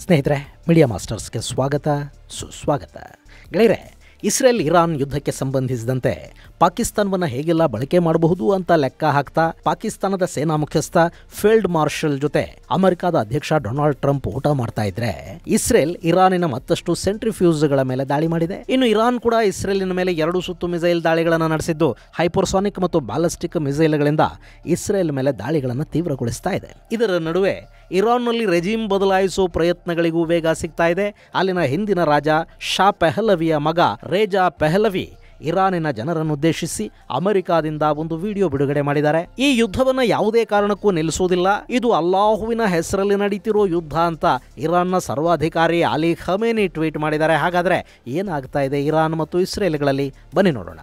ಸ್ನೇಹಿತರೆ, ಮೀಡಿಯಾ ಮಾಸ್ಟರ್ಸ್ಗೆ ಸ್ವಾಗತ ಸುಸ್ವಾಗತ. ಗೆಳೆಯರೆ, ಇಸ್ರೇಲ್ ಇರಾನ್ ಯುದ್ಧಕ್ಕೆ ಸಂಬಂಧಿಸಿದಂತೆ ಪಾಕಿಸ್ತಾನವನ್ನು ಹೇಗೆಲ್ಲ ಬಳಕೆ ಮಾಡಬಹುದು ಅಂತ ಲೆಕ್ಕ ಹಾಕ್ತಾ ಪಾಕಿಸ್ತಾನದ ಸೇನಾ ಮುಖ್ಯಸ್ಥ ಫೀಲ್ಡ್ ಮಾರ್ಷಲ್ ಜೊತೆ ಅಮೆರಿಕದ ಅಧ್ಯಕ್ಷ ಡೊನಾಲ್ಡ್ ಟ್ರಂಪ್ ಊಟ ಮಾಡ್ತಾ ಇದ್ರೆ ಇಸ್ರೇಲ್ ಇರಾನಿನ ಮತ್ತಷ್ಟು ಸೆಂಟ್ರಿಫ್ಯೂಸ್ಗಳ ಮೇಲೆ ದಾಳಿ ಮಾಡಿದೆ. ಇನ್ನು ಇರಾನ್ ಕೂಡ ಇಸ್ರೇಲಿನ ಮೇಲೆ 2 ಸುತ್ತು ಮಿಸೈಲ್ ದಾಳಿಗಳನ್ನು ನಡೆಸಿದ್ದು ಹೈಪರ್ಸಾನಿಕ್ ಮತ್ತು ಬ್ಯಾಲಿಸ್ಟಿಕ್ ಮಿಸೈಲ್ಗಳಿಂದ ಇಸ್ರೇಲ್ ಮೇಲೆ ದಾಳಿಗಳನ್ನು ತೀವ್ರಗೊಳಿಸ್ತಾ ಇದೆ. ಇದರ ನಡುವೆ ಇರಾನ್ನಲ್ಲಿ ರೆಜಿಮ್ ಬದಲಾಯಿಸುವ ಪ್ರಯತ್ನಗಳಿಗೂ ವೇಗ ಸಿಗ್ತಾ ಇದೆ. ಅಲ್ಲಿನ ಹಿಂದಿನ ರಾಜ ಶಾ ಪೆಹಲವಿಯ ಮಗ ರೇಜಾ ಪೆಹಲವಿ ಇರಾನಿನ ಜನರನ್ನುದ್ದೇಶಿಸಿ ಅಮೆರಿಕಾದಿಂದ ಒಂದು ವಿಡಿಯೋ ಬಿಡುಗಡೆ ಮಾಡಿದ್ದಾರೆ. ಈ ಯುದ್ಧವನ್ನ ಯಾವುದೇ ಕಾರಣಕ್ಕೂ ನಿಲ್ಲಿಸುವುದಿಲ್ಲ, ಇದು ಅಲ್ಲಾಹುವಿನ ಹೆಸರಲ್ಲಿ ನಡೀತಿರೋ ಯುದ್ಧ ಅಂತ ಇರಾನ್ನ ಸರ್ವಾಧಿಕಾರಿ ಅಲಿ ಖಮೇನಿ ಟ್ವೀಟ್ ಮಾಡಿದ್ದಾರೆ. ಹಾಗಾದ್ರೆ ಏನಾಗ್ತಾ ಇದೆ ಇರಾನ್ ಮತ್ತು ಇಸ್ರೇಲ್ಗಳಲ್ಲಿ, ಬನ್ನಿ ನೋಡೋಣ.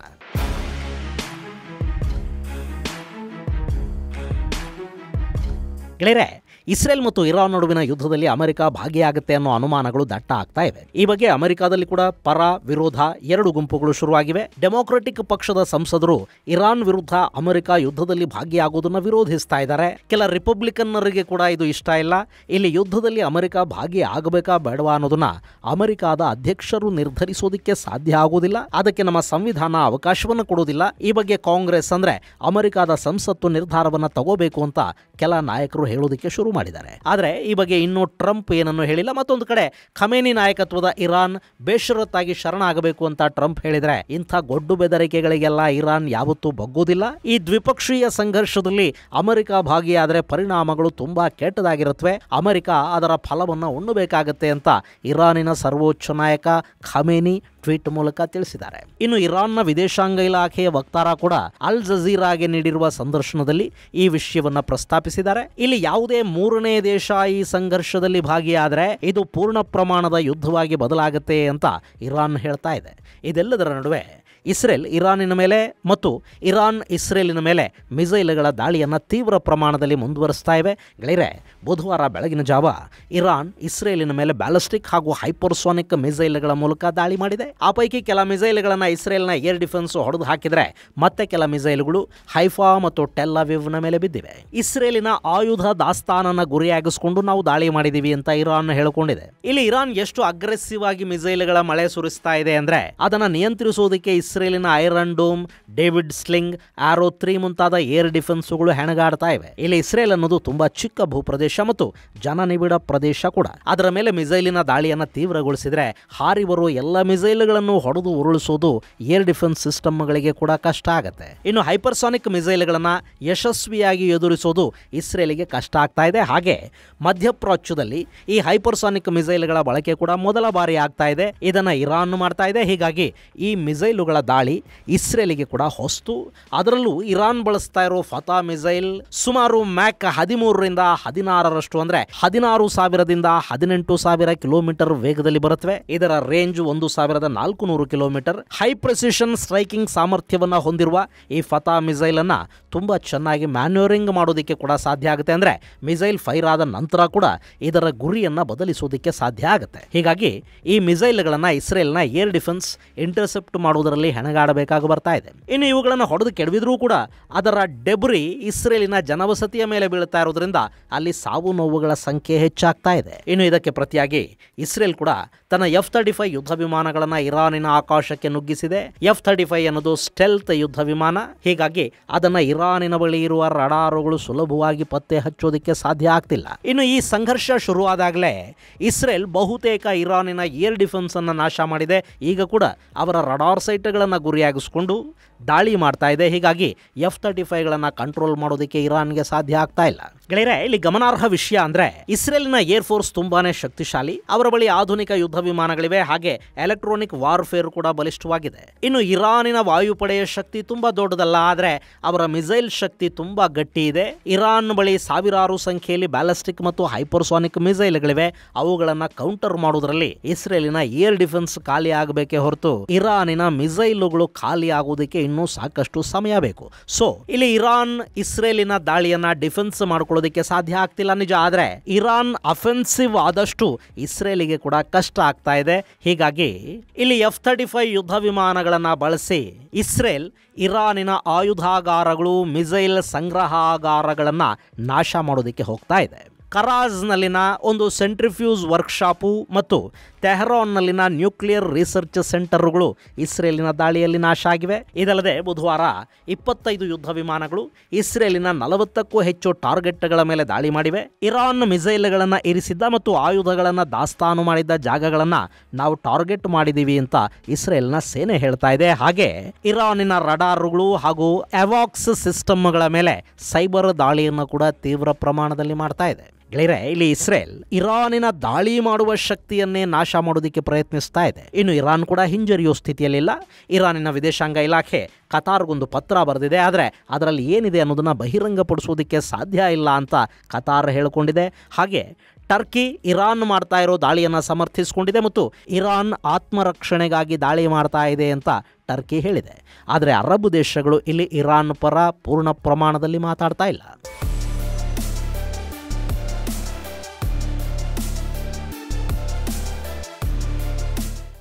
ಗೆಳೆಯರೆ, ಇಸ್ರೇಲ್ ಮತ್ತು ಇರಾನ್ ನಡುವಿನ ಯುದ್ಧದಲ್ಲಿ ಅಮೆರಿಕ ಭಾಗಿಯಾಗುತ್ತೆ ಅನ್ನೋ ಅನುಮಾನಗಳು ದಟ್ಟ ಆಗ್ತಾ ಇವೆ. ಈ ಬಗ್ಗೆ ಅಮೆರಿಕಾದಲ್ಲಿ ಕೂಡ ಪರ ವಿರೋಧ 2 ಗುಂಪುಗಳು ಶುರುವಾಗಿವೆ. ಡೆಮೊಕ್ರೆಟಿಕ್ ಪಕ್ಷದ ಸಂಸದರು ಇರಾನ್ ವಿರುದ್ಧ ಅಮೆರಿಕ ಯುದ್ಧದಲ್ಲಿ ಭಾಗಿಯಾಗುವುದನ್ನು ವಿರೋಧಿಸ್ತಾ ಇದ್ದಾರೆ. ಕೆಲ ರಿಪಬ್ಲಿಕನ್ನರಿಗೆ ಕೂಡ ಇದು ಇಷ್ಟ ಇಲ್ಲ. ಇಲ್ಲಿ ಯುದ್ಧದಲ್ಲಿ ಅಮೆರಿಕ ಭಾಗಿಯಾಗಬೇಕಾ ಬೇಡವಾ ಅನ್ನೋದನ್ನ ಅಮೆರಿಕಾದ ಅಧ್ಯಕ್ಷರು ನಿರ್ಧರಿಸೋದಕ್ಕೆ ಸಾಧ್ಯ ಆಗುವುದಿಲ್ಲ. ಅದಕ್ಕೆ ನಮ್ಮ ಸಂವಿಧಾನ ಅವಕಾಶವನ್ನು ಕೊಡುವುದಿಲ್ಲ. ಈ ಬಗ್ಗೆ ಕಾಂಗ್ರೆಸ್ ಅಂದ್ರೆ ಅಮೆರಿಕಾದ ಸಂಸತ್ತು ನಿರ್ಧಾರವನ್ನ ತಗೋಬೇಕು ಅಂತ ಕೆಲ ನಾಯಕರು ಹೇಳೋದಕ್ಕೆ ಶುರು ಮಾಡಿದ್ದಾರೆ. ಆದರೆ ಈ ಬಗ್ಗೆ ಇನ್ನೂ ಟ್ರಂಪ್ ಏನನ್ನು ಹೇಳಿಲ್ಲ. ಮತ್ತೊಂದು ಕಡೆ ಖಮೇನಿ ನಾಯಕತ್ವದ ಇರಾನ್ ಬೇಷರತ್ತಾಗಿ ಶರಣಾಗಬೇಕು ಅಂತ ಟ್ರಂಪ್ ಹೇಳಿದರೆ ಇಂಥ ಗೊಡ್ಡು ಬೆದರಿಕೆಗಳಿಗೆಲ್ಲ ಇರಾನ್ ಯಾವತ್ತೂ ಬಗ್ಗೋದಿಲ್ಲ. ಈ ದ್ವಿಪಕ್ಷೀಯ ಸಂಘರ್ಷದಲ್ಲಿ ಅಮೆರಿಕ ಭಾಗಿಯಾದರೆ ಪರಿಣಾಮಗಳು ತುಂಬಾ ಕೆಟ್ಟದಾಗಿರುತ್ತವೆ. ಅಮೆರಿಕ ಅದರ ಫಲವನ್ನು ಉಣ್ಣಬೇಕಾಗತ್ತೆ ಅಂತ ಇರಾನಿನ ಸರ್ವೋಚ್ಚ ನಾಯಕ ಖಮೇನಿ ಟ್ವೀಟ್ ಮೂಲಕ ತಿಳಿಸಿದ್ದಾರೆ. ಇನ್ನು ಇರಾನ್ನ ವಿದೇಶಾಂಗ ಇಲಾಖೆಯ ವಕ್ತಾರ ಕೂಡ ಅಲ್ ಜಜೀರಾಗೆ ನೀಡಿರುವ ಸಂದರ್ಶನದಲ್ಲಿ ಈ ವಿಷಯವನ್ನ ಪ್ರಸ್ತಾಪಿಸಿದ್ದಾರೆ. ಇಲ್ಲಿ ಯಾವುದೇ 3ನೇ ದೇಶ ಈ ಸಂಘರ್ಷದಲ್ಲಿ ಭಾಗಿಯಾದರೆ ಇದು ಪೂರ್ಣ ಪ್ರಮಾಣದ ಯುದ್ಧವಾಗಿ ಬದಲಾಗುತ್ತೆ ಅಂತ ಇರಾನ್ ಹೇಳ್ತಾ ಇದೆ. ಇದೆಲ್ಲದರ ನಡುವೆ ಇಸ್ರೇಲ್ ಇರಾನಿನ ಮೇಲೆ ಮತ್ತು ಇರಾನ್ ಇಸ್ರೇಲಿನ ಮೇಲೆ ಮಿಸೈಲ್ಗಳ ದಾಳಿಯನ್ನು ತೀವ್ರ ಪ್ರಮಾಣದಲ್ಲಿ ಮುಂದುವರಿಸ್ತಾ ಇವೆ. ಗೆಳೆಯರೆ, ಬುಧವಾರ ಬೆಳಗಿನ ಜಾವ ಇರಾನ್ ಇಸ್ರೇಲಿನ ಮೇಲೆ ಬ್ಯಾಲಿಸ್ಟಿಕ್ ಹಾಗೂ ಹೈಪರ್ಸಾನಿಕ್ ಮಿಸೈಲ್ಗಳ ಮೂಲಕ ದಾಳಿ ಮಾಡಿದೆ. ಆ ಪೈಕಿ ಕೆಲ ಮಿಸೈಲ್ಗಳನ್ನು ಇಸ್ರೇಲ್ನ ಏರ್ ಡಿಫೆನ್ಸ್ ಹೊಡೆದು ಹಾಕಿದರೆ ಮತ್ತೆ ಕೆಲ ಮಿಸೈಲ್ಗಳು ಹೈಫಾ ಮತ್ತು ಟೆಲ್ ಅವೀವ್ನ ಮೇಲೆ ಬಿದ್ದಿವೆ. ಇಸ್ರೇಲಿನ ಆಯುಧ ದಾಸ್ತಾನನ್ನ ಗುರಿಯಾಗಿಸಿಕೊಂಡು ನಾವು ದಾಳಿ ಮಾಡಿದೀವಿ ಅಂತ ಇರಾನ್ ಹೇಳಿಕೊಂಡಿದೆ. ಇಲ್ಲಿ ಇರಾನ್ ಎಷ್ಟು ಅಗ್ರೆಸಿವ್ ಆಗಿ ಮಿಸೈಲ್ಗಳ ಮಳೆ ಸುರಿಸ್ತಾ ಇದೆ ಅಂದ್ರೆ ಅದನ್ನು ನಿಯಂತ್ರಿಸುವುದಕ್ಕೆ ಇಸ್ರೇಲಿನ ಐರನ್ ಡೋಮ್, ಡೇವಿಡ್ ಸ್ಲಿಂಗ್, ಆರೋ 3 ಮುಂತಾದ ಏರ್ ಡಿಫೆನ್ಸ್ಗಳು ಹೆಣಗಾಡ್ತಾ ಇವೆ. ಇಲ್ಲಿ ಇಸ್ರೇಲ್ ಅನ್ನೋದು ತುಂಬಾ ಚಿಕ್ಕ ಭೂಪ್ರದೇಶ ಮತ್ತು ಜನನಿಬಿಡ ಪ್ರದೇಶ ಕೂಡ. ಅದರ ಮೇಲೆ ಮಿಸೈಲಿನ ದಾಳಿಯನ್ನು ತೀವ್ರಗೊಳಿಸಿದ್ರೆ ಹಾರಿ ಬರುವ ಎಲ್ಲ ಮಿಸೈಲ್ಗಳನ್ನು ಹೊಡೆದು ಉರುಳಿಸೋದು ಏರ್ ಡಿಫೆನ್ಸ್ ಸಿಸ್ಟಮ್ಗಳಿಗೆ ಕೂಡ ಕಷ್ಟ ಆಗುತ್ತೆ. ಇನ್ನು ಹೈಪರ್ಸಾನಿಕ್ ಮಿಸೈಲ್ಗಳನ್ನ ಯಶಸ್ವಿಯಾಗಿ ಎದುರಿಸೋದು ಇಸ್ರೇಲಿಗೆ ಕಷ್ಟ ಆಗ್ತಾ ಇದೆ. ಹಾಗೆ ಮಧ್ಯಪ್ರಾಚ್ಯದಲ್ಲಿ ಈ ಹೈಪರ್ಸಾನಿಕ್ ಮಿಸೈಲ್ಗಳ ಬಳಕೆ ಕೂಡ ಮೊದಲ ಬಾರಿ ಆಗ್ತಾ ಇದೆ. ಇದನ್ನ ಇರಾನ್ ಮಾಡ್ತಾ ಇದೆ. ಹೀಗಾಗಿ ಈ ಮಿಸೈಲುಗಳ ದಾಳಿ ಇಸ್ರೇಲಿಗೆ ಕೂಡ ಹೊಸ್ತು. ಅದರಲ್ಲೂ ಇರಾನ್ ಬಳಸ್ತಾ ಇರೋ ಫತಾ ಮಿಸೈಲ್ ಸುಮಾರು ಮ್ಯಾಕ್ 13ರಿಂದ 16ರಷ್ಟು ಅಂದ್ರೆ 16,000ದಿಂದ 18,000 ಕಿಲೋಮೀಟರ್ ವೇಗದಲ್ಲಿ ಬರುತ್ತವೆ. ಇದರ range 1,400 kilometre. High precision striking ಸಾಮರ್ಥ್ಯವನ್ನ ಹೊಂದಿರುವ ಈ ಫತಾ ಮಿಸೈಲ್ ಅನ್ನ ತುಂಬಾ ಚೆನ್ನಾಗಿ ಮ್ಯಾನ್ಯೂರಿಂಗ್ ಮಾಡೋದಕ್ಕೆ ಕೂಡ ಸಾಧ್ಯ ಆಗುತ್ತೆ. ಅಂದ್ರೆ ಮಿಸೈಲ್ ಫೈರ್ ಆದ ನಂತರ ಕೂಡ ಇದರ ಗುರಿಯನ್ನ ಬದಲಿಸೋದಕ್ಕೆ ಸಾಧ್ಯ ಆಗುತ್ತೆ. ಹೀಗಾಗಿ ಈ ಮಿಸೈಲ್ಗಳನ್ನ ಇಸ್ರೇಲ್ನ ಏರ್ ಡಿಫೆನ್ಸ್ ಇಂಟರ್ಸೆಪ್ಟ್ ಮಾಡುವುದರಲ್ಲಿ ಹೆಣಗಾಡಬೇಕಾಗಿ ಬರ್ತಾ ಇದೆ. ಇನ್ನು ಇವುಗಳನ್ನು ಹೊಡೆದು ಕೆಡವಿದ್ರೂ ಕೂಡ ಅದರ ಡೆಬ್ರಿ ಇಸ್ರೇಲಿನ ಜನವಸತಿಯ ಮೇಲೆ ಬೀಳ್ತಾ ಇರೋದ್ರಿಂದ ಅಲ್ಲಿ ಸಾವು ನೋವುಗಳ ಸಂಖ್ಯೆ ಹೆಚ್ಚಾಗ್ತಾ ಇದೆ. ಇನ್ನು ಇದಕ್ಕೆ ಪ್ರತಿಯಾಗಿ ಇಸ್ರೇಲ್ ಕೂಡ ತನ್ನ F-35 ಯುದ್ಧ ವಿಮಾನಗಳನ್ನು ಇರಾನಿನ ಆಕಾಶಕ್ಕೆ ನುಗ್ಗಿಸಿದೆ. F-35 ಅನ್ನೋದು ಸ್ಟೆಲ್ತ್ ಯುದ್ಧ ವಿಮಾನ. ಹೀಗಾಗಿ ಅದನ್ನ ಇರಾನಿನ ಬಳಿ ಇರುವ ರಡಾರುಗಳು ಸುಲಭವಾಗಿ ಪತ್ತೆ ಹಚ್ಚೋದಕ್ಕೆ ಸಾಧ್ಯ ಆಗ್ತಿಲ್ಲ. ಇನ್ನು ಈ ಸಂಘರ್ಷ ಶುರುವಾದಾಗಲೇ ಇಸ್ರೇಲ್ ಬಹುತೇಕ ಇರಾನಿನ ಏರ್ ಡಿಫೆನ್ಸ್ ಅನ್ನು ನಾಶ ಮಾಡಿದೆ. ಈಗ ಕೂಡ ಅವರ ರಡಾರ್ ಸೈಟ್ಗಳನ್ನು ಗುರಿಯಾಗಿಸಿಕೊಂಡು ದಾಳಿ ಮಾಡ್ತಾ ಇದೆ. ಹೀಗಾಗಿ F-35ಗಳನ್ನು ಕಂಟ್ರೋಲ್ ಮಾಡೋದಕ್ಕೆ ಇರಾನ್ಗೆ ಸಾಧ್ಯ ಆಗ್ತಾ ಇಲ್ಲ. ಗೆಳೆಯರೆ, ಇಲ್ಲಿ ಗಮನಾರ್ಹ ವಿಷಯ ಅಂದ್ರೆ ಇಸ್ರೇಲಿನ ಏರ್ ಫೋರ್ಸ್ ತುಂಬಾನೇ ಶಕ್ತಿಶಾಲಿ. ಅವರ ಬಳಿ ಆಧುನಿಕ ಯುದ್ಧ ವಿಮಾನಗಳಿವೆ. ಹಾಗೆ ಎಲೆಕ್ಟ್ರಾನಿಕ್ ವಾರ್ಫೇರ್ ಕೂಡ ಬಲಿಷ್ಠವಾಗಿದೆ. ಇನ್ನು ಇರಾನಿನ ವಾಯುಪಡೆಯ ಶಕ್ತಿ ತುಂಬಾ ದೊಡ್ಡದಲ್ಲ, ಆದ್ರೆ ಅವರ ಮಿಸೈಲ್ ಶಕ್ತಿ ತುಂಬಾ ಗಟ್ಟಿ ಇದೆ. ಇರಾನ್ ಬಳಿ ಸಾವಿರಾರು ಸಂಖ್ಯೆಯಲ್ಲಿ ಬ್ಯಾಲಿಸ್ಟಿಕ್ ಮತ್ತು ಹೈಪರ್ಸಾನಿಕ್ ಮಿಸೈಲ್ಗಳಿವೆ. ಅವುಗಳನ್ನ ಕೌಂಟರ್ ಮಾಡೋದ್ರಲ್ಲಿ ಇಸ್ರೇಲಿನ ಏರ್ ಡಿಫೆನ್ಸ್ ಖಾಲಿ ಆಗಬೇಕೇ ಹೊರತು ಇರಾನಿನ ಮಿಸೈಲುಗಳು ಖಾಲಿ ಆಗುವುದಕ್ಕೆ ಇನ್ನೂ ಸಾಕಷ್ಟು ಸಮಯ ಬೇಕು. ಸೊ ಇಲ್ಲಿ ಇರಾನ್ ಇಸ್ರೇಲಿನ ದಾಳಿಯನ್ನ ಡಿಫೆನ್ಸ್ ಮಾಡ್ಕೊಳ್ಳೋದಕ್ಕೆ ಸಾಧ್ಯ ಆಗ್ತಿಲ್ಲ ನಿಜ, ಆದ್ರೆ ಇರಾನ್ ಅಫೆನ್ಸಿವ್ ಆದಷ್ಟು ಇಸ್ರೇಲಿಗೆ ಕೂಡ ಕಷ್ಟ ಆಗ್ತಾ ಇದೆ. ಹೀಗಾಗಿ ಇಲ್ಲಿ F-35 ಯುದ್ಧ ವಿಮಾನಗಳನ್ನ ಬಳಸಿ ಇಸ್ರೇಲ್ ಇರಾನಿನ ಆಯುಧಾಗಾರಗಳು, ಮಿಸೈಲ್ ಸಂಗ್ರಹಾಗಾರಗಳನ್ನ ನಾಶ ಮಾಡೋದಕ್ಕೆ ಹೋಗ್ತಾ ಇದೆ. ಕರಾಜ್ನಲ್ಲಿನ ಒಂದು ಸೆಂಟ್ರಿಫ್ಯೂಸ್ ವರ್ಕ್ಶಾಪು ಮತ್ತು ತೆಹರಾನ್ನಲ್ಲಿನ ನ್ಯೂಕ್ಲಿಯರ್ ರಿಸರ್ಚ್ ಸೆಂಟರ್ಗಳು ಇಸ್ರೇಲಿನ ದಾಳಿಯಲ್ಲಿ ನಾಶ ಆಗಿವೆ. ಇದಲ್ಲದೆ ಬುಧವಾರ 25 ಯುದ್ಧ ವಿಮಾನಗಳು ಇಸ್ರೇಲಿನ 40ಕ್ಕೂ ಹೆಚ್ಚು ಟಾರ್ಗೆಟ್ಗಳ ಮೇಲೆ ದಾಳಿ ಮಾಡಿವೆ. ಇರಾನ್ ಮಿಸೈಲ್ಗಳನ್ನು ಇರಿಸಿದ್ದ ಮತ್ತು ಆಯುಧಗಳನ್ನು ದಾಸ್ತಾನು ಮಾಡಿದ್ದ ಜಾಗಗಳನ್ನು ನಾವು ಟಾರ್ಗೆಟ್ ಮಾಡಿದೀವಿ ಅಂತ ಇಸ್ರೇಲ್ನ ಸೇನೆ ಹೇಳ್ತಾ ಇದೆ. ಹಾಗೆ ಇರಾನಿನ ರಡಾರ್ಗಳು ಹಾಗೂ ಎವಾಕ್ಸ್ ಸಿಸ್ಟಮ್ಗಳ ಮೇಲೆ ಸೈಬರ್ ದಾಳಿಯನ್ನು ಕೂಡ ತೀವ್ರ ಪ್ರಮಾಣದಲ್ಲಿ ಮಾಡ್ತಾ ಇದೆ. ಗೆಳೆಯರೆ, ಇಲ್ಲಿ ಇಸ್ರೇಲ್ ಇರಾನಿನ ದಾಳಿ ಮಾಡುವ ಶಕ್ತಿಯನ್ನೇ ನಾಶ ಮಾಡೋದಕ್ಕೆ ಪ್ರಯತ್ನಿಸ್ತಾ ಇದೆ. ಇನ್ನು ಇರಾನ್ ಕೂಡ ಹಿಂಜರಿಯುವ ಸ್ಥಿತಿಯಲ್ಲಿಲ್ಲ. ಇರಾನಿನ ವಿದೇಶಾಂಗ ಇಲಾಖೆ ಕತಾರ್ಗೊಂದು ಪತ್ರ ಬರೆದಿದೆ. ಆದರೆ ಅದರಲ್ಲಿ ಏನಿದೆ ಅನ್ನೋದನ್ನು ಬಹಿರಂಗಪಡಿಸೋದಕ್ಕೆ ಸಾಧ್ಯ ಇಲ್ಲ ಅಂತ ಕತಾರ್ ಹೇಳಿಕೊಂಡಿದೆ. ಹಾಗೆ ಟರ್ಕಿ ಇರಾನ್ ಮಾಡ್ತಾ ಇರೋ ದಾಳಿಯನ್ನು ಸಮರ್ಥಿಸಿಕೊಂಡಿದೆ ಮತ್ತು ಇರಾನ್ ಆತ್ಮರಕ್ಷಣೆಗಾಗಿ ದಾಳಿ ಮಾಡ್ತಾ ಇದೆ ಅಂತ ಟರ್ಕಿ ಹೇಳಿದೆ. ಆದರೆ ಅರಬ್ ದೇಶಗಳು ಇಲ್ಲಿ ಇರಾನ್ ಪರ ಪೂರ್ಣ ಪ್ರಮಾಣದಲ್ಲಿ ಮಾತಾಡ್ತಾ ಇಲ್ಲ.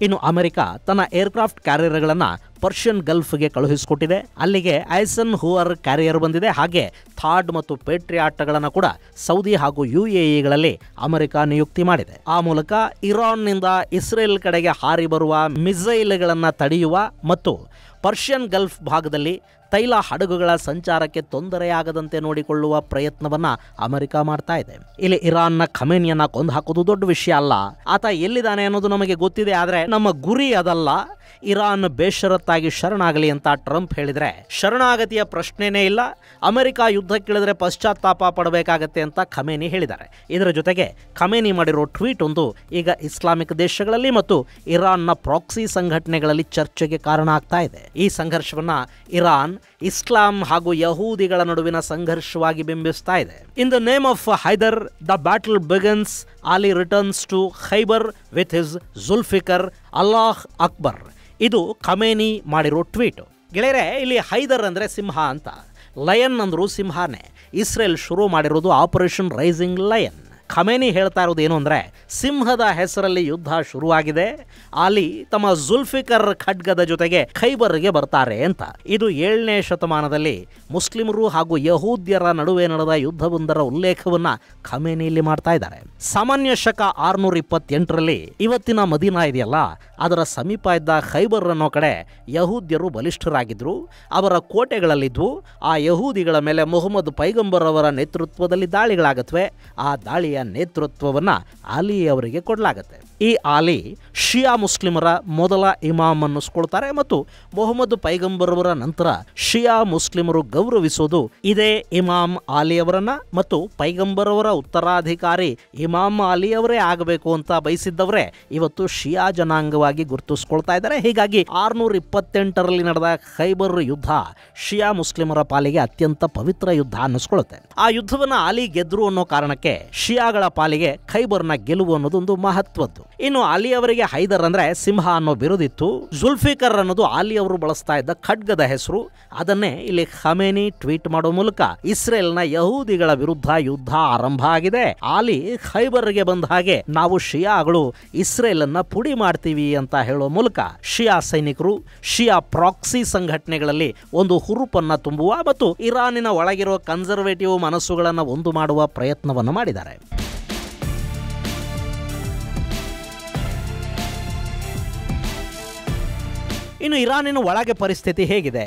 ಇನ್ನು ಅಮೆರಿಕ ತನ್ನ ಏರ್ಕ್ರಾಫ್ಟ್ ಕ್ಯಾರಿಯರ್ಗಳನ್ನು ಪರ್ಷಿಯನ್ ಗಲ್ಫ್ಗೆ ಕಳುಹಿಸಿಕೊಟ್ಟಿದೆ. ಅಲ್ಲಿಗೆ ಐಸನ್ ಹೂವರ್ ಕ್ಯಾರಿಯರ್ ಬಂದಿದೆ. ಹಾಗೆ ಥಾಡ್ ಮತ್ತು ಪೇಟ್ರಿಯಾಟ್ಗಳನ್ನು ಕೂಡ ಸೌದಿ ಹಾಗೂ UAEಗಳಲ್ಲಿ ಅಮೆರಿಕ ನಿಯುಕ್ತಿ ಮಾಡಿದೆ. ಆ ಮೂಲಕ ಇರಾನ್ನಿಂದ ಇಸ್ರೇಲ್ ಕಡೆಗೆ ಹಾರಿ ಬರುವ ಮಿಸೈಲ್ಗಳನ್ನು ತಡೆಯುವ ಮತ್ತು ಪರ್ಷಿಯನ್ ಗಲ್ಫ್ ಭಾಗದಲ್ಲಿ ತೈಲ ಹಡಗುಗಳ ಸಂಚಾರಕ್ಕೆ ತೊಂದರೆಯಾಗದಂತೆ ನೋಡಿಕೊಳ್ಳುವ ಪ್ರಯತ್ನವನ್ನು ಅಮೆರಿಕ ಮಾಡ್ತಾ ಇದೆ. ಇಲ್ಲಿ ಇರಾನ್ನ ಖಮೇನಿಯನ್ನ ಕೊಂದು ಹಾಕೋದು ದೊಡ್ಡ ವಿಷಯ ಅಲ್ಲ. ಆತ ಎಲ್ಲಿದ್ದಾನೆ ಅನ್ನೋದು ನಮಗೆ ಗೊತ್ತಿದೆ. ಆದರೆ ನಮ್ಮ ಗುರಿ ಅದಲ್ಲ. ಇರಾನ್ ಬೇಷರತ್ತಾಗಿ ಶರಣಾಗಲಿ ಅಂತ ಟ್ರಂಪ್ ಹೇಳಿದರೆ ಶರಣಾಗತಿಯ ಪ್ರಶ್ನೆನೇ ಇಲ್ಲ. ಅಮೆರಿಕ ಯುದ್ಧಕ್ಕಿಳಿದ್ರೆ ಪಶ್ಚಾತ್ತಾಪ ಪಡಬೇಕಾಗತ್ತೆ ಅಂತ ಖಮೇನಿ ಹೇಳಿದ್ದಾರೆ. ಇದರ ಜೊತೆಗೆ ಖಮೇನಿ ಮಾಡಿರೋ ಟ್ವೀಟ್ ಒಂದು ಈಗ ಇಸ್ಲಾಮಿಕ್ ದೇಶಗಳಲ್ಲಿ ಮತ್ತು ಇರಾನ್ನ ಪ್ರಾಕ್ಸಿ ಸಂಘಟನೆಗಳಲ್ಲಿ ಚರ್ಚೆಗೆ ಕಾರಣ ಆಗ್ತಾ ಇದೆ. ಈ ಸಂಘರ್ಷವನ್ನ ಇರಾನ್ ಇಸ್ಲಾಂ ಹಾಗೂ ಯಹೂದಿಗಳ ನಡುವಿನ ಸಂಘರ್ಷವಾಗಿ ಬಿಂಬಿಸ್ತಾ ಇದೆ. In the name of Haidar the battle begins. Ali returns to Khaybar with his Zulfiqar ಅಲ್ಲಾಹ್ ಅಕ್ಬರ್. ಇದು ಖಮೇನಿ ಮಾಡಿರೋ ಟ್ವೀಟ್. ಗೆಳೆಯರೆ, ಇಲ್ಲಿ ಹೈದರ್ ಅಂದರೆ ಸಿಂಹ ಅಂತ, ಲಯನ್ ಅಂದ್ರು ಸಿಂಹನೇ. ಇಸ್ರೇಲ್ ಶುರು ಮಾಡಿರೋದು ಆಪರೇಷನ್ ರೈಸಿಂಗ್ ಲಯನ್. ಖಮೇನಿ ಹೇಳ್ತಾ ಇರೋದು ಏನು ಅಂದರೆ, ಸಿಂಹದ ಹೆಸರಲ್ಲಿ ಯುದ್ಧ ಶುರುವಾಗಿದೆ. ಆಲಿ ತಮ್ಮ ಜುಲ್ಫಿಕರ್ ಖಡ್ಗದ ಜೊತೆಗೆ ಖೈಬರ್ಗೆ ಬರ್ತಾರೆ ಅಂತ. ಇದು 7ನೇ ಶತಮಾನದಲ್ಲಿ ಮುಸ್ಲಿಮರು ಹಾಗೂ ಯಹೂದ್ಯರ ನಡುವೆ ನಡೆದ ಯುದ್ಧವೊಂದರ ಉಲ್ಲೇಖವನ್ನ ಖಮೇನಿ ಇಲ್ಲಿ ಮಾಡ್ತಾ ಇದ್ದಾರೆ. ಸಾಮಾನ್ಯ ಶಕ 628ರಲ್ಲಿ ಇವತ್ತಿನ ಮದೀನಾ ಇದೆಯಲ್ಲ, ಅದರ ಸಮೀಪ ಇದ್ದ ಖೈಬರ್ ಅನ್ನೋ ಕಡೆ ಯಹೂದ್ಯರು ಬಲಿಷ್ಠರಾಗಿದ್ರು. ಅವರ ಕೋಟೆಗಳಲ್ಲಿದ್ವು. ಆ ಯಹೂದಿಗಳ ಮೇಲೆ ಮೊಹಮ್ಮದ್ ಪೈಗಂಬರ್ ಅವರ ನೇತೃತ್ವದಲ್ಲಿ ದಾಳಿಗಳಾಗತ್ವೆ. ಆ ದಾಳಿಯ ನೇತೃತ್ವವನ್ನು ಆಲಿ ಅವರಿಗೆ ಕೊಡಲಾಗುತ್ತೆ. ಈ ಆಲಿ ಶಿಯಾ ಮುಸ್ಲಿಮರ ಮೊದಲ ಇಮಾಮ್ ಅನ್ನಿಸ್ಕೊಳ್ತಾರೆ ಮತ್ತು ಮೊಹಮ್ಮದ್ ಪೈಗಂಬರ್ ಅವರ ನಂತರ ಶಿಯಾ ಮುಸ್ಲಿಮರು ಗೌರವಿಸೋದು ಇದೇ ಇಮಾಮ್ ಆಲಿ ಅವರನ್ನ ಮತ್ತು ಪೈಗಂಬರ್ ಅವರ ಉತ್ತರಾಧಿಕಾರಿ ಇಮಾಮ್ ಆಲಿ ಅವರೇ ಆಗಬೇಕು ಅಂತ ಬಯಸಿದ್ದವರೇ ಇವತ್ತು ಶಿಯಾ ಜನಾಂಗವಾಗಿ ಗುರುತಿಸ್ಕೊಳ್ತಾ ಇದ್ದಾರೆ. ಹೀಗಾಗಿ 628ರಲ್ಲಿ ನಡೆದ ಖೈಬರ್ ಯುದ್ಧ ಶಿಯಾ ಮುಸ್ಲಿಮರ ಪಾಲಿಗೆ ಅತ್ಯಂತ ಪವಿತ್ರ ಯುದ್ಧ ಅನ್ನಿಸ್ಕೊಳ್ಳುತ್ತೆ. ಆ ಯುದ್ಧವನ್ನ ಆಲಿ ಗೆದ್ರು ಅನ್ನೋ ಕಾರಣಕ್ಕೆ ಶಿಯಾಗಳ ಪಾಲಿಗೆ ಖೈಬರ್ನ ಗೆಲುವು ಅನ್ನೋದೊಂದು ಮಹತ್ವದ್ದು. ಇನ್ನು ಆಲಿ ಅವರಿಗೆ ಹೈದರ್ ಅಂದ್ರೆ ಸಿಂಹ ಅನ್ನೋ ಬಿರುದಿತ್ತು. ಜುಲ್ಫಿಕರ್ ಅನ್ನೋದು ಆಲಿ ಅವರು ಬಳಸ್ತಾ ಇದ್ದ ಖಡ್ಗದ ಹೆಸರು. ಅದನ್ನೇ ಇಲ್ಲಿ ಖಮೇನಿ ಟ್ವೀಟ್ ಮಾಡೋ ಮೂಲಕ ಇಸ್ರೇಲ್ನ ಯಹೂದಿಗಳ ವಿರುದ್ಧ ಯುದ್ಧ ಆರಂಭ ಆಗಿದೆ. ಆಲಿ ಖೈಬರ್ಗೆ ಬಂದ ಹಾಗೆ ನಾವು ಶಿಯಾಗಳು ಇಸ್ರೇಲ್ ಅನ್ನ ಪುಡಿ ಮಾಡ್ತೀವಿ ಅಂತ ಹೇಳೋ ಮೂಲಕ ಶಿಯಾ ಸೈನಿಕರು ಶಿಯಾ ಪ್ರಾಕ್ಸಿ ಸಂಘಟನೆಗಳಲ್ಲಿ ಒಂದು ಹುರುಪನ್ನ ತುಂಬುವ ಮತ್ತು ಇರಾನಿನ ಒಳಗಿರುವ ಕನ್ಸರ್ವೇಟಿವ್ ಮನಸ್ಸುಗಳನ್ನು ಒಂದು ಮಾಡುವ ಪ್ರಯತ್ನವನ್ನು ಮಾಡಿದ್ದಾರೆ. ಇನ್ನು ಇರಾನಿನ ಒಳಗೆ ಪರಿಸ್ಥಿತಿ ಹೇಗಿದೆ?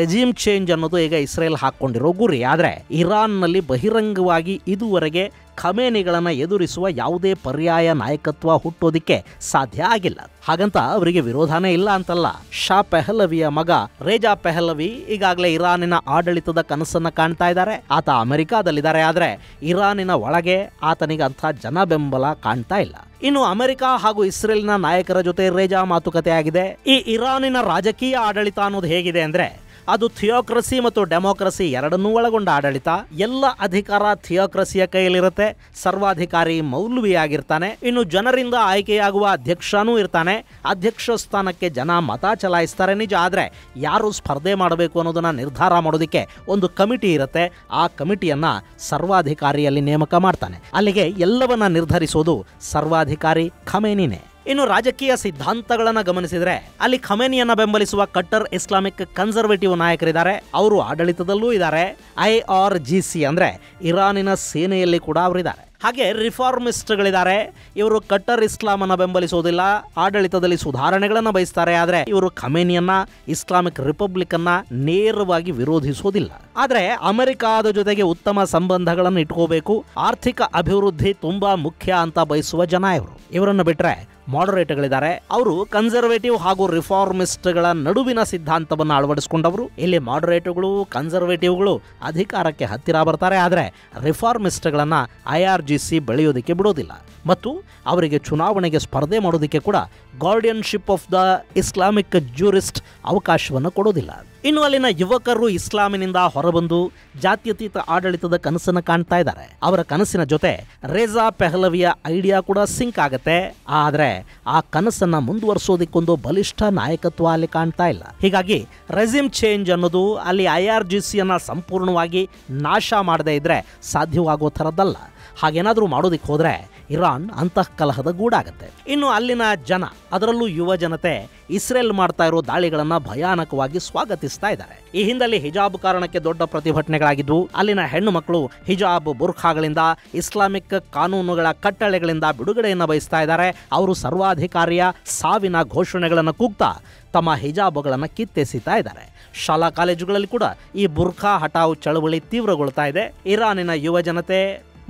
ರೆಜಿಮ್ ಚೇಂಜ್ ಅನ್ನೋದು ಈಗ ಇಸ್ರೇಲ್ ಹಾಕೊಂಡಿರೋ ಗುರಿ. ಆದರೆ ಇರಾನ್ನಲ್ಲಿ ಬಹಿರಂಗವಾಗಿ ಇದುವರೆಗೆ ಖಮೇನಿಗಳನ್ನು ಎದುರಿಸುವ ಯಾವುದೇ ಪರ್ಯಾಯ ನಾಯಕತ್ವ ಹುಟ್ಟೋದಿಕ್ಕೆ ಸಾಧ್ಯ ಆಗಿಲ್ಲ. ಹಾಗಂತ ಅವರಿಗೆ ವಿರೋಧನೇ ಇಲ್ಲ ಅಂತಲ್ಲ. ಶಾ ಪೆಹಲವಿಯ ಮಗ ರೇಜಾ ಪೆಹಲವಿ ಈಗಾಗಲೇ ಇರಾನಿನ ಆಡಳಿತದ ಕನಸನ್ನ ಕಾಣ್ತಾ ಇದ್ದಾರೆ. ಆತ ಅಮೆರಿಕಾದಲ್ಲಿದ್ದಾರೆ. ಆದರೆ ಇರಾನಿನ ಒಳಗೆ ಆತನಿಗೆ ಅಂಥ ಜನ ಬೆಂಬಲ ಕಾಣ್ತಾ ಇಲ್ಲ. ಇನ್ನು ಅಮೆರಿಕ ಹಾಗೂ ಇಸ್ರೇಲ್ನ ನಾಯಕರ ಜೊತೆ ರೇಜಾ ಮಾತುಕತೆ ಆಗಿದೆ. ಈ ಇರಾನಿನ ರಾಜಕೀಯ ಆಡಳಿತ ಅನ್ನೋದು ಹೇಗಿದೆ ಅಂದ್ರೆ, ಅದು ಥಿಯೋಕ್ರಸಿ ಮತ್ತು ಡೆಮೋಕ್ರಸಿ ಎರಡನ್ನೂ ಒಳಗೊಂಡ ಆಡಳಿತ. ಎಲ್ಲ ಅಧಿಕಾರ ಥಿಯೋಕ್ರಸಿಯ ಕೈಯಲ್ಲಿರುತ್ತೆ. ಸರ್ವಾಧಿಕಾರಿ ಮೌಲ್ವಿಯಾಗಿರ್ತಾನೆ. ಇನ್ನು ಜನರಿಂದ ಆಯ್ಕೆಯಾಗುವ ಅಧ್ಯಕ್ಷನೂ ಇರ್ತಾನೆ. ಅಧ್ಯಕ್ಷ ಸ್ಥಾನಕ್ಕೆ ಜನ ಮತ ಚಲಾಯಿಸ್ತಾರೆ ನಿಜ. ಆದರೆ ಯಾರು ಸ್ಪರ್ಧೆ ಮಾಡಬೇಕು ಅನ್ನೋದನ್ನ ನಿರ್ಧಾರ ಮಾಡೋದಕ್ಕೆ ಒಂದು ಕಮಿಟಿ ಇರುತ್ತೆ. ಆ ಕಮಿಟಿಯನ್ನ ಸರ್ವಾಧಿಕಾರಿಯಲ್ಲಿ ನೇಮಕ ಮಾಡ್ತಾನೆ. ಅಲ್ಲಿಗೆ ಎಲ್ಲವನ್ನ ನಿರ್ಧರಿಸೋದು ಸರ್ವಾಧಿಕಾರಿ ಖಮೇನಿನೇ. ಇನ್ನು ರಾಜಕೀಯ ಸಿದ್ಧಾಂತಗಳನ್ನು ಗಮನಿಸಿದರೆ ಅಲ್ಲಿ ಖಮೇನಿಯನ್ನ ಬೆಂಬಲಿಸುವ ಕಟ್ಟರ್ ಇಸ್ಲಾಮಿಕ್ ಕನ್ಸರ್ವೇಟಿವ್ ನಾಯಕರಿದ್ದಾರೆ. ಅವರು ಆಡಳಿತದಲ್ಲೂ ಇದ್ದಾರೆ. IRGC ಅಂದ್ರೆ ಇರಾನಿನ ಸೇನೆಯಲ್ಲಿ ಕೂಡ ಅವರಿದ್ದಾರೆ. ಹಾಗೆ ರಿಫಾರ್ಮಿಸ್ಟ್ಗಳಿದ್ದಾರೆ. ಇವರು ಕಟ್ಟರ್ ಇಸ್ಲಾಮನ್ನು ಬೆಂಬಲಿಸೋದಿಲ್ಲ, ಆಡಳಿತದಲ್ಲಿ ಸುಧಾರಣೆಗಳನ್ನು ಬಯಸ್ತಾರೆ. ಆದರೆ ಇವರು ಖಮೇನಿಯನ್ನ, ಇಸ್ಲಾಮಿಕ್ ರಿಪಬ್ಲಿಕ್ ಅನ್ನ ನೇರವಾಗಿ ವಿರೋಧಿಸೋದಿಲ್ಲ. ಆದರೆ ಅಮೆರಿಕಾದ ಜೊತೆಗೆ ಉತ್ತಮ ಸಂಬಂಧಗಳನ್ನು ಇಟ್ಕೋಬೇಕು, ಆರ್ಥಿಕ ಅಭಿವೃದ್ಧಿ ತುಂಬಾ ಮುಖ್ಯ ಅಂತ ಬಯಸುವ ಜನ ಇವರು. ಇವರನ್ನು ಬಿಟ್ರೆ ಮಾಡರೇಟ್ಗಳಿದ್ದಾರೆ. ಅವರು ಕನ್ಸರ್ವೇಟಿವ್ ಹಾಗೂ ರಿಫಾರ್ಮಿಸ್ಟ್ಗಳ ನಡುವಿನ ಸಿದ್ಧಾಂತವನ್ನು ಅಳವಡಿಸಿಕೊಂಡವರು. ಇಲ್ಲಿ ಮಾಡರೇಟ್ಗಳು, ಕನ್ಸರ್ವೇಟಿವ್ಗಳು ಅಧಿಕಾರಕ್ಕೆ ಹತ್ತಿರ ಬರ್ತಾರೆ. ಆದರೆ ರಿಫಾರ್ಮಿಸ್ಟ್ಗಳನ್ನ IRGC ಬೆಳೆಯೋದಕ್ಕೆ ಬಿಡೋದಿಲ್ಲ ಮತ್ತು ಅವರಿಗೆ ಚುನಾವಣೆಗೆ ಸ್ಪರ್ಧೆ ಮಾಡೋದಕ್ಕೆ ಕೂಡ ಗಾರ್ಡಿಯನ್ಶಿಪ್ ಆಫ್ ದ ಇಸ್ಲಾಮಿಕ್ ಜ್ಯೂರಿಸ್ಟ್ ಅವಕಾಶವನ್ನು ಕೊಡೋದಿಲ್ಲ. ಇನ್ನು ಅಲ್ಲಿನ ಯುವಕರು ಇಸ್ಲಾಮಿನಿಂದ ಹೊರಬಂದು ಜಾತ್ಯತೀತ ಆಡಳಿತದ ಕನಸನ್ನು ಕಾಣ್ತಾ ಇದ್ದಾರೆ. ಅವರ ಕನಸಿನ ಜೊತೆ ರೇಜಾ ಪೆಹ್ಲವಿಯ ಐಡಿಯಾ ಕೂಡ ಸಿಂಕ್ ಆಗುತ್ತೆ. ಆದರೆ ಆ ಕನಸನ್ನ ಮುಂದುವರಿಸೋದಕ್ಕೊಂದು ಬಲಿಷ್ಠ ನಾಯಕತ್ವ ಅಲ್ಲಿ ಕಾಣ್ತಾ ಇಲ್ಲ. ಹೀಗಾಗಿ ರೆಜಿಮ್ ಚೇಂಜ್ ಅನ್ನೋದು ಅಲ್ಲಿ IRGCಯನ್ನ ಸಂಪೂರ್ಣವಾಗಿ ನಾಶ ಮಾಡದೇ ಇದ್ರೆ ಸಾಧ್ಯವಾಗೋ ಥರದ್ದಲ್ಲ. ಹಾಗೇನಾದರೂ ಮಾಡೋದಕ್ಕೆ ಹೋದರೆ ಇರಾನ್ ಅಂತಃಕಲಹದ ಗೂಡಾಗತ್ತೆ. ಇನ್ನು ಅಲ್ಲಿನ ಜನ, ಅದರಲ್ಲೂ ಯುವ ಜನತೆ ಇಸ್ರೇಲ್ ಮಾಡ್ತಾ ಇರೋ ದಾಳಿಗಳನ್ನು ಭಯಾನಕವಾಗಿ ಸ್ವಾಗತಿಸ್ತಾ ಇದ್ದಾರೆ. ಈ ಹಿಂದಲ್ಲಿ ಹಿಜಾಬ್ ಕಾರಣಕ್ಕೆ ದೊಡ್ಡ ಪ್ರತಿಭಟನೆಗಳಾಗಿದ್ವು. ಅಲ್ಲಿನ ಹೆಣ್ಣು ಮಕ್ಕಳು ಹಿಜಾಬ್, ಬುರ್ಖಾಗಳಿಂದ, ಇಸ್ಲಾಮಿಕ್ ಕಾನೂನುಗಳ ಕಟ್ಟಳೆಗಳಿಂದ ಬಿಡುಗಡೆಯನ್ನು ಬಯಸ್ತಾ ಇದ್ದಾರೆ. ಅವರು ಸರ್ವಾಧಿಕಾರಿಯ ಸಾವಿನ ಘೋಷಣೆಗಳನ್ನು ಕೂಗ್ತಾ ತಮ್ಮ ಹಿಜಾಬ್ಗಳನ್ನು ಕಿತ್ತೆಸಿತಾ ಇದ್ದಾರೆ. ಶಾಲಾ ಕಾಲೇಜುಗಳಲ್ಲಿ ಕೂಡ ಈ ಬುರ್ಖಾ ಹಟಾವ್ ಚಳವಳಿ ತೀವ್ರಗೊಳ್ತಾ ಇದೆ. ಇರಾನಿನ ಯುವ ಜನತೆ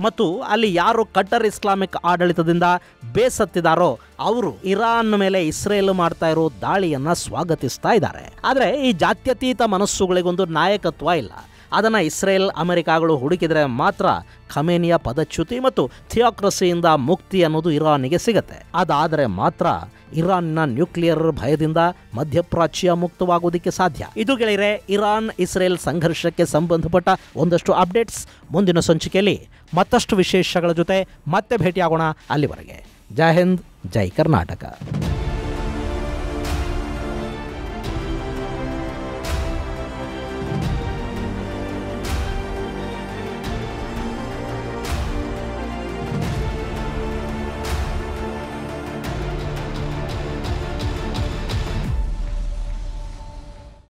ಮತ್ತು ಅಲ್ಲಿ ಯಾರು ಕಟ್ಟರ್ ಇಸ್ಲಾಮಿಕ್ ಆಡಳಿತದಿಂದ ಬೇಸತ್ತಿದಾರೋ ಅವರು ಇರಾನ್ ಮೇಲೆ ಇಸ್ರೇಲ್ ಮಾಡ್ತಾ ಇರೋ ದಾಳಿಯನ್ನ ಸ್ವಾಗತಿಸ್ತಾ ಇದ್ದಾರೆ. ಆದರೆ ಈ ಜಾತ್ಯತೀತ ಮನಸ್ಸುಗಳಿಗೊಂದು ನಾಯಕತ್ವ ಇಲ್ಲ. ಅದನ್ನು ಇಸ್ರೇಲ್, ಅಮೆರಿಕಾಗಳು ಹುಡುಕಿದರೆ ಮಾತ್ರ ಖಮೇನಿಯ ಪದಚ್ಯುತಿ ಮತ್ತು ಥಿಯೋಕ್ರಸಿಯಿಂದ ಮುಕ್ತಿ ಅನ್ನೋದು ಇರಾನಿಗೆ ಸಿಗತ್ತೆ. ಅದಾದರೆ ಮಾತ್ರ ಇರಾನ್ನ ನ್ಯೂಕ್ಲಿಯರ್ ಭಯದಿಂದ ಮಧ್ಯಪ್ರಾಚ್ಯ ಮುಕ್ತವಾಗೋದಕ್ಕೆ ಸಾಧ್ಯ. ಇದು ಗೆಳೆಯರೆ ಇರಾನ್ ಇಸ್ರೇಲ್ ಸಂಘರ್ಷಕ್ಕೆ ಸಂಬಂಧಪಟ್ಟ ಒಂದಷ್ಟು ಅಪ್ಡೇಟ್ಸ್. ಮುಂದಿನ ಸಂಚಿಕೆಯಲ್ಲಿ ಮತ್ತಷ್ಟು ವಿಶೇಷಗಳ ಜೊತೆ ಮತ್ತೆ ಭೇಟಿಯಾಗೋಣ. ಅಲ್ಲಿವರೆಗೆ ಜೈ ಹಿಂದ್, ಜೈ ಕರ್ನಾಟಕ.